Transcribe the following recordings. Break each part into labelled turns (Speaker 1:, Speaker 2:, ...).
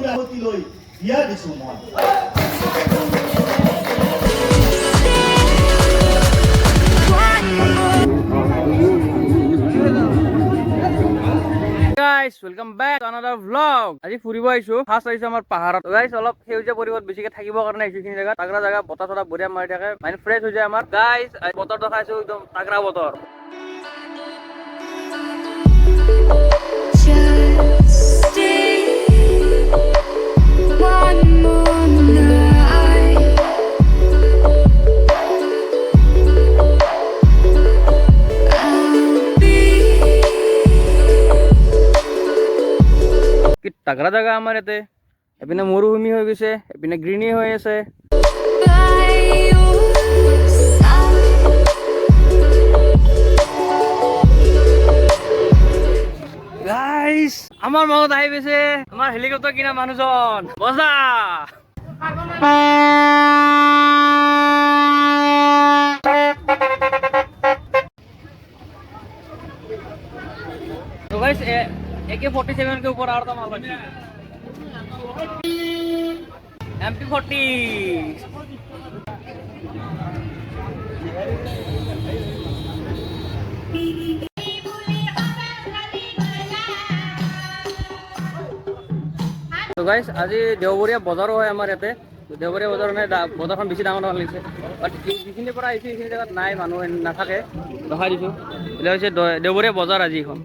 Speaker 1: বুঢ়াৱতীলৈ বিয়া দিছো মই।
Speaker 2: Guys, welcome back to another vlog. আজি ফুৰিব আহিছো। ফাৰ্স্ট আহিছো আমাৰ পাহাৰত। গাইস অলপ সেউজীয়া পৰিৱেশ বেছিকে থাকিবৰ কাৰণে এইখিনি জায়গা তাগৰা জায়গা বতাহ চতা বঢ়িয়া মাৰি থাকে। মাইন্ড ফ্ৰেছ হৈ যায় আমাৰ। গাইস বতৰ দেখাইছো একদম তাগৰা বতৰ। তাগৰা জায়গা আমাৰ ইয়াতে এপিনে মৰুভূমি হৈ গৈছে এপিনে গ্ৰীনি হৈ আছে গাইস আমাৰ মনত আহি গৈছে আমাৰ হেলিকপ্টাৰ কিনা মানুহজন মজা तो गाइस AK-47 के ऊपर आ रहा था मालूम MP-40 तो गाइस आज देवबरिया बजार है हमारे याते देवबरिया बजार में बजारখন বেছি ডাঙৰ লাগিছে বাট যিখিনি পৰা আহিছে এইখিনি জায়গাত নাই মানুহ নাথাকে দেখাই দিছো এটা হৈছে দেৱবৰিয়া বজাৰ আজি এখন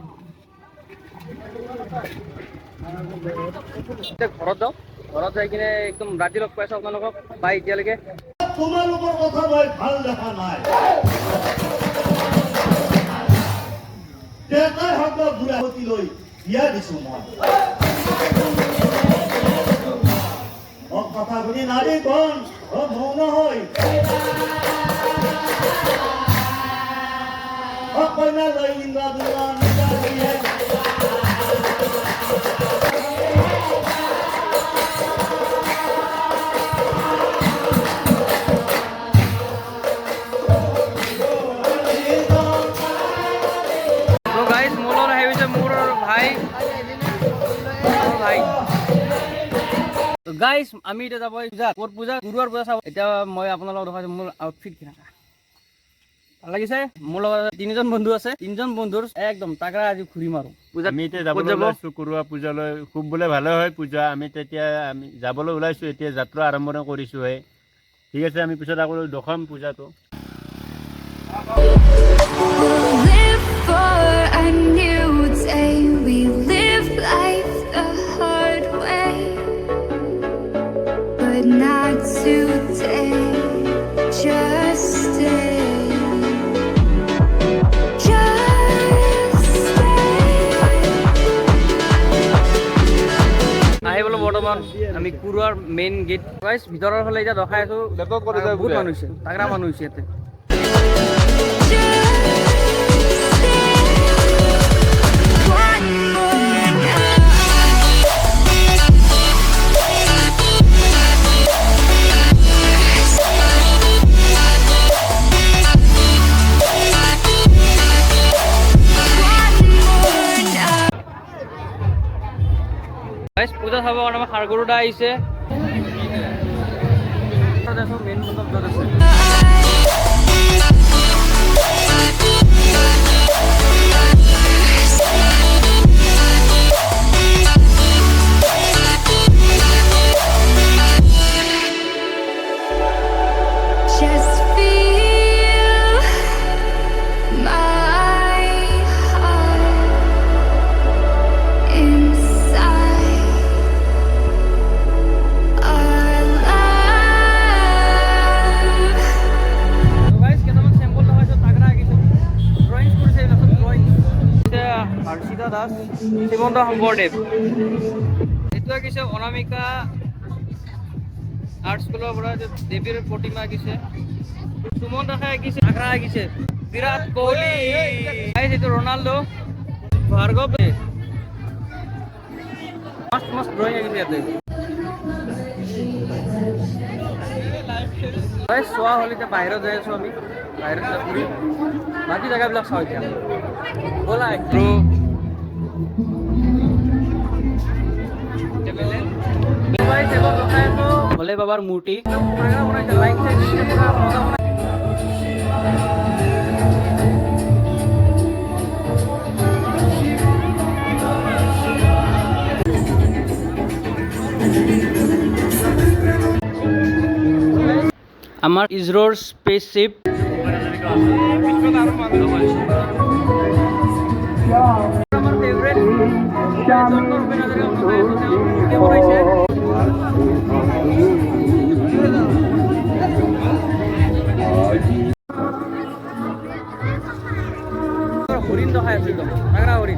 Speaker 2: ঘৰত যাওঁ ঘৰত যাই কিনে একদম ৰাতি লগ পাইছো আপোনালোকক পাই এতিয়ালৈকে
Speaker 1: তোমালোকৰ কথা মই ভাল দেখা নাই দেখাই হক বুঢ়াৱতীলৈ বিয়া দিছো মই কথা শুনি নাৰী কন মৌন হৈ কইনা লৈ ইন্দ্ৰা দুলান গাইস আমি এটা যাব পূজা কোট পূজা গুৰুৱাৰ পূজা চাব এটা মই আপোনালোকক দেখাইছো মোৰ আউটফিট কেনেকা ভাল লাগিছে মোৰ লগত তিনিজন বন্ধু আছে তিনিজন বন্ধুৰ একদম তাগৰা আজি ঘুৰিম আৰু পূজা
Speaker 3: আমি এতিয়া যাবলৈ ওলাইছো কুৰুৱা পূজালৈ খুব বোলে ভালে হয় পূজা আমি তেতিয়া আমি যাবলৈ ওলাইছো এতিয়া যাত্ৰা আৰম্ভ কৰিছো হে ঠিক আছে আমি পিছত আকৌ দেখাম পূজাটো
Speaker 4: Not today, just stay.
Speaker 2: আহি বলো বৰ্তমান আমি কুৰুৱাৰ মেইন গেট গাইস ভিতৰৰ ফালে এটা দেখাই আছো বহুত মানুহ হৈছে তাগৰা মানুহ হৈছে ইয়াতে পূজা চাব কাৰণে আমাৰ খাৰগুৰুদা আহিছে মেইন মণ্ডপত আছে শ্ৰীমন্ত শংকৰদেৱ এইটো আঁকিছে অনামিকা আৰ্ট স্কুলৰ পৰা দেৱীৰ প্ৰতিমা আঁকিছে সুমন দাসে আঁকিছে আগ্ৰা আঁকিছে বিৰাট কোহলি এইটো ৰনাল্ডো ভাৰ্গৱ মস্ত মস্ত ড্ৰয়িং আঁকিছে ইয়াতে চোৱা হ'ল এতিয়া বাহিৰত যাই আছো আমি বাহিৰত ফুৰি বাকী জেগাবিলাক চাওঁ এতিয়া ব'লা একটু এইবাৰ দেখাই আছো ভোলে বাবাৰ মূৰ্তি তাগৰা বনাইছে লাইট চাইট দিছে পুৰা মজা বনাইছে আমাৰ ইজৰোৰ স্পেচশিপ আমাৰ ফেভৰেট হৰিণ দেখাই আছো একদম তাগৰা হৰিণ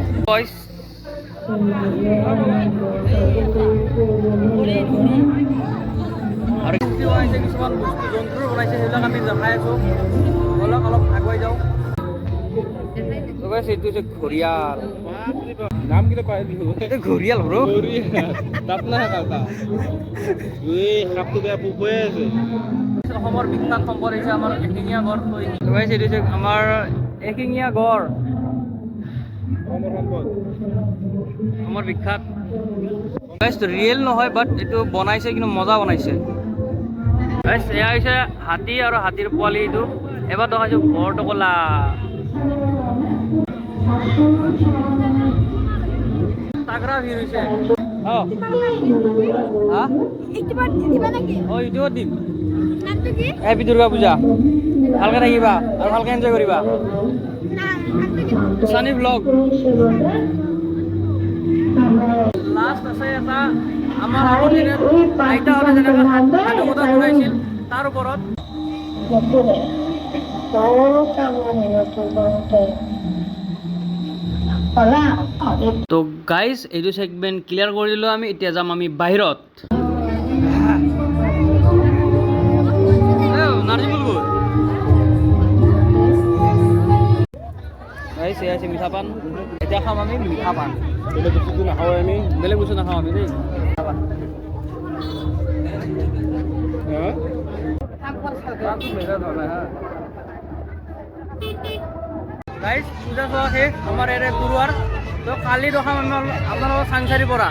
Speaker 2: আৰু কি বনাইছে কিছুমান বস্তু জন্তুৰ বনাইছে সেইবিলাক আমি দেখাই আছো অলপ আগুৱাই যাওঁ এইটো হৈছে ঘৰিয়াল
Speaker 1: নাম কিটা পাই দিলো
Speaker 2: এইটো ঘৰিয়াল ব্ৰ
Speaker 1: তাত নাই কাকা সাপটো বেয়া পোক হৈ আছে
Speaker 2: অসমৰ বিখ্যাত সম্পদ হৈছে আমাৰ এশিঙীয়া গড় এইটো হৈছে আমাৰ এশিঙীয়া গড় অসমৰ বিখ্যাত ৰিয়েল নহয় বাট এইটো বনাইছে কিন্তু মজা বনাইছে এয়া হৈছে হাতী আৰু হাতীৰ পোৱালি এইটো এবাৰ দেখাইছো বৰটোকোলা তাগৰা ভিৰ হৈছে ইউটিউবত দিম হেপী দুৰ্গা পূজা ভালকে থাকিবা আৰু ভালকে এনজয় কৰিবা চানি ব্লগ লাষ্ট আছে এটা আমাৰ আগৰ দিনত আইতাহঁতে যেনেকৈ সাধু কথা শুনাইছিল তাৰ ওপৰত তো গাইজ এইটো সেগমেন্ট ক্লিয়াৰ কৰি দিলোঁ আমি এতিয়া যাম আমি বাহিৰত মিঠা পান এতিয়া খাম আমি মিঠা পান
Speaker 1: বেলেগ বস্তু নাখাওঁ আমি
Speaker 2: বেলেগ বস্তু নাখাওঁ আমি দেই গাইজ পূজা চোৱা শেষ আমাৰ ইয়াৰে কুৰুৱাৰ তো কালি দেখাম আপোনালোকৰ চাংচাৰিৰ পৰা